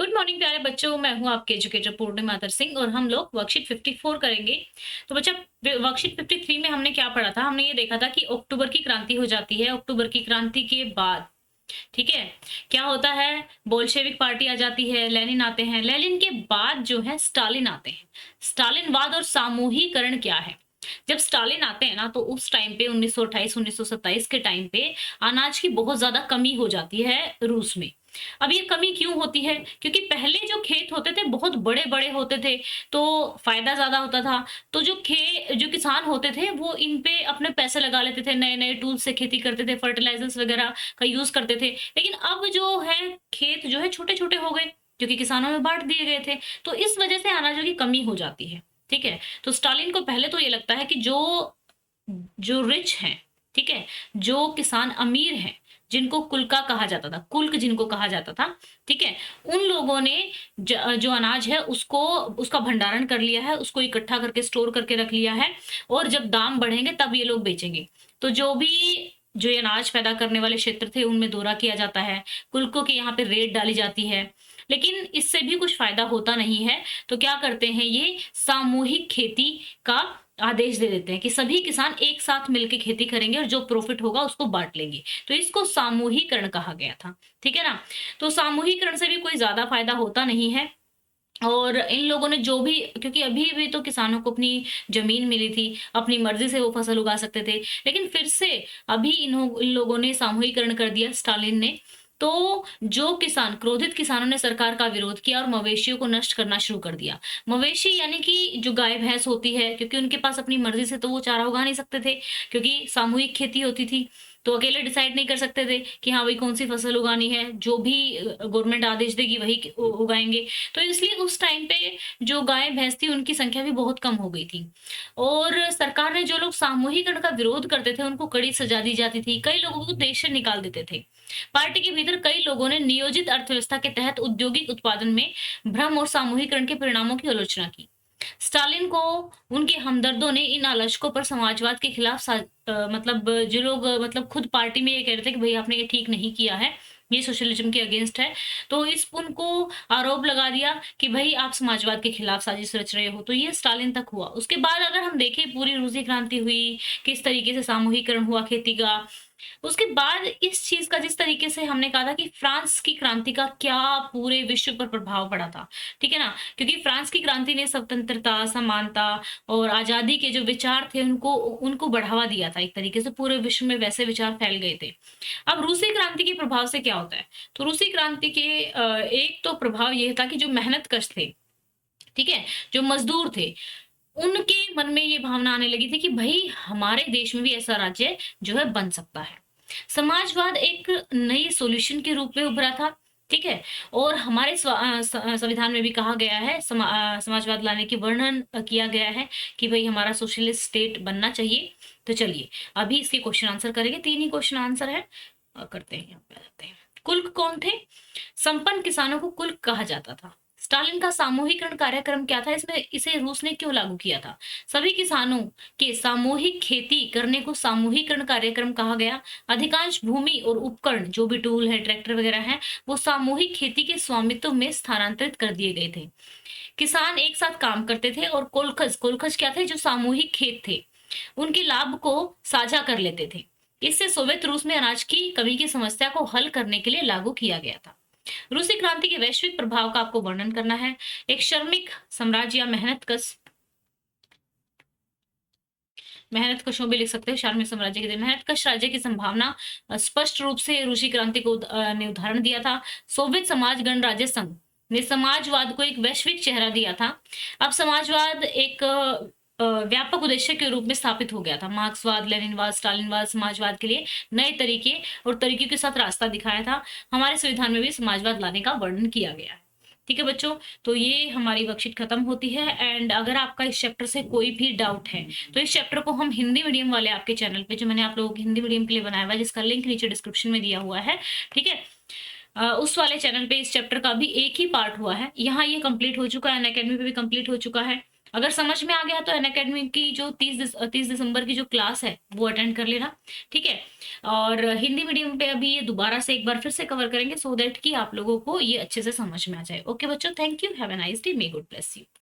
Good morning प्यारे बच्चों, मैं हूँ आपके एजुकेटर पूर्णिमा मातर सिंह और हम लोग वर्कशीट 54 करेंगे। तो बच्चा वर्कशीट 53 में हमने क्या पढ़ा था? हमने ये देखा था कि अक्टूबर की क्रांति हो जाती है। अक्टूबर की क्रांति के बाद ठीक है, क्या होता है? बोल्शेविक पार्टी आ जाती है, लेनिन आते हैं। लेनिन के बाद जो है स्टालिन आते हैं। स्टालिनवाद और सामूहिकरण क्या है? जब स्टालिन आते हैं ना, तो उस टाइम पे 1928 1927 के टाइम पे अनाज की बहुत ज्यादा कमी हो जाती है रूस में। अब ये कमी क्यों होती है? क्योंकि पहले जो खेत होते थे बहुत बड़े-बड़े होते थे, तो फ़ायदा ज़्यादा होता था। तो जो किसान होते थे वो इन पे अपने पैसे लगा लेते थे, नए-नए टूल्स से खेती करते थे, फर्टिलाइज़र्स वगैरह का यूज़ करते थे। लेकिन अब जो है खेत जो है छोटे-छोटे हो गए, क्योंकि किसानों में बाँट दिए गए थे। तो इस वजह से अनाजों की कमी हो जाती है, ठीक है? तो स्टालिन को पहले तो ये लगता है कि जो जो रिच हैं, ठीक है? जो किसान अमीर हैं, जिनको कुल्का कहा जाता था, कुल्क जिनको कहा जाता था, ठीक है? उन लोगों ने जो अनाज है उसको उसका भंडारण कर लिया है, उसको इकट्ठा करके स्टोर करके रख लिया है और जब दाम बढ़ेंगे तब ये लोग बेचेंगे। तो जो ये अनाज पैदा करने वाले क्षेत्र थे उनमें दौरा किया जाता है, कुल्कों की यहाँ पे रेड डाली जाती है। लेकिन इससे भी कुछ फ़ायदा होता नहीं है, तो क्या करते हैं ये सामूहिक खेती का आदेश दे देते हैं कि सभी किसान एक साथ मिलके खेती करेंगे और जो प्रॉफिट होगा उसको बाँट लेंगे। तो इसको सामूहिकरण कहा गया था, ठीक है ना? तो सामूहिकरण से भी कोई ज़्यादा फ़ायदा होता नहीं है और इन लोगों ने जो भी क्योंकि अभी भी तो किसानों को अपनी ज़मीन मिली थी, अपनी मर्ज़ी से वो फसल उगा सकते थे। लेकिन फिर से अभी इन लोगों ने सामूहिकरण कर दिया स्टालिन ने, तो जो किसान क्रोधित किसानों ने सरकार का विरोध किया और मवेशियों को नष्ट करना शुरू कर दिया। मवेशी यानी कि जो गाय-भैंस होती है, क्योंकि उनके पास अपनी मर्ज़ी से तो वो चारा उगा नहीं सकते थे, क्योंकि सामूहिक खेती होती थी। तो अकेले डिसाइड नहीं कर सकते थे कि हाँ भाई कौन-सी फसल उगानी है, जो भी गवर्नमेंट आदेश देगी वही उगाएँगे। तो इसलिए उस टाइम पे जो गाय-भैंस थी उनकी संख्या भी बहुत कम हो गई थी। और सरकार ने जो लोग सामूहिकरण का विरोध करते थे उनको कड़ी सज़ा दी जाती थी। कई लोगों को देश से निकाल देते थे। पार्टी के भीतर कई लोगों ने नियोजित अर्थव्यवस्था के तहत औद्योगिक उत्पादन में भ्रम और सामूहिकरण के परिणामों की आलोचना की। स्टालिन को उनके हमदर्दों ने इन आलोचकों पर समाजवाद के खिलाफ मतलब जो लोग मतलब खुद पार्टी में ये कह रहे थे कि भई आपने ये ठीक नहीं किया है, ये सोशलिज्म के अगेंस्ट है, तो इस उनको आरोप लगा दिया कि भई आप समाजवाद के खिलाफ साजिश रच रहे हो, तो ये स्टालिन तक हुआ। उसके बाद अगर हम देखें पूरी रूसी क्रांति हुई, किस तरीके से सामूहिकरण हुआ खेती का, उसके बाद इस चीज़ का जिस तरीके से हमने कहा था कि फ्रांस की क्रांति का क्या पूरे विश्व पर प्रभाव पड़ा था, ठीक है ना? क्योंकि फ्रांस की क्रांति ने स्वतंत्रता, समानता और आज़ादी के जो विचार थे उनको उनको बढ़ावा दिया था एक तरीके से पूरे विश्व में वैसे विचार फैल गए थे। अब रूसी क्रांति के प्रभाव से क्या होता है? तो रूसी क्रांति के एक तो प्रभाव ये था कि जो मेहनतकश थे, ठीक है? जो मज़दूर थे, उनके मन में ये भावना आने लगी थी कि भई हमारे देश में भी ऐसा राज्य जो है बन सकता है। समाजवाद एक नई सॉल्यूशन के रूप में उभरा था, ठीक है? और हमारे संविधान में भी कहा गया है समाजवाद लाने की वर्णन किया गया है कि भई हमारा सोशलिस्ट स्टेट बनना चाहिए। तो चलिए, अभी इसके क्वेश्चन आंसर करेंगे, 3 ही क्वेश्चन आंसर है। करते हैं, यहाँ पे आ जाते हैं। कुल्क कौन थे? संपन्न किसानों को कुल्क कहा जाता था। स्टालिन का सामूहिकरण कार्यक्रम क्या था? इसमें इसे रूस ने क्यों लागू किया था? सभी किसानों के सामूहिक खेती करने को सामूहिकरण कार्यक्रम कहा गया। अधिकांश भूमि और उपकरण जो भी टूल है, ट्रैक्टर वगैरह हैं, वो सामूहिक खेती के स्वामित्व में स्थानांतरित कर दिए गए थे। किसान एक साथ काम करते थे और कोलखज कोलखज क्या थे? जो सामूहिक खेत थे, उनके लाभ को साझा कर लेते थे। इससे सोवियत रूस में अनाज की कमी की समस्या को हल करने के लिए लागू किया गया था। रूसी क्रांति के वैश्विक प्रभाव का आपको वर्णन करना है। एक श्रमिक साम्राज्य या मेहनतकशों भी लिख सकते हो, श्रमिक साम्राज्य के मेहनतकश राज्य की संभावना स्पष्ट रूप से रूसी क्रांति को ने उदाहरण दिया था। सोवियत समाज गणराज्य संघ ने समाजवाद को एक वैश्विक चेहरा दिया था। अब समाजवाद एक व्यापक उद्देश्य के रूप में स्थापित हो गया था। मार्क्सवाद, लेनिनवाद, स्टालिनवाद समाजवाद के लिए नए तरीके और तरीकों के साथ रास्ता दिखाया था। हमारे संविधान में भी समाजवाद लाने का वर्णन किया गया है। ठीक है बच्चों, तो ये हमारी वर्कशीट खत्म होती है एंड अगर आपका इस चैप्टर से कोई भी डाउट है तो इस चैप्टर को हम हिंदी मीडियम वाले आपके चैनल पे जो मैंने आप लोगों की हिंदी मीडियम के लिए बनाया हुआ है जिसका लिंक नीचे डिस्क्रिप्शन में दिया हुआ है, ठीक है, उस वाले चैनल पे इस चैप्टर का भी एक ही पार्ट हुआ है। यहाँ ये कंप्लीट हो चुका है, अनअकैडमी पे भी कंप्लीट हो चुका है। अगर समझ में आ गया तो अनअकैडमी की जो 30 दिसंबर की जो क्लास है वो अटेंड कर लेना, ठीक है? और हिंदी मीडियम पे अभी ये दोबारा से एक बार फिर से कवर करेंगे सो दैट कि आप लोगों को ये अच्छे से समझ में आ जाए। ओके बच्चों, thank you, have a nice day, may God bless you.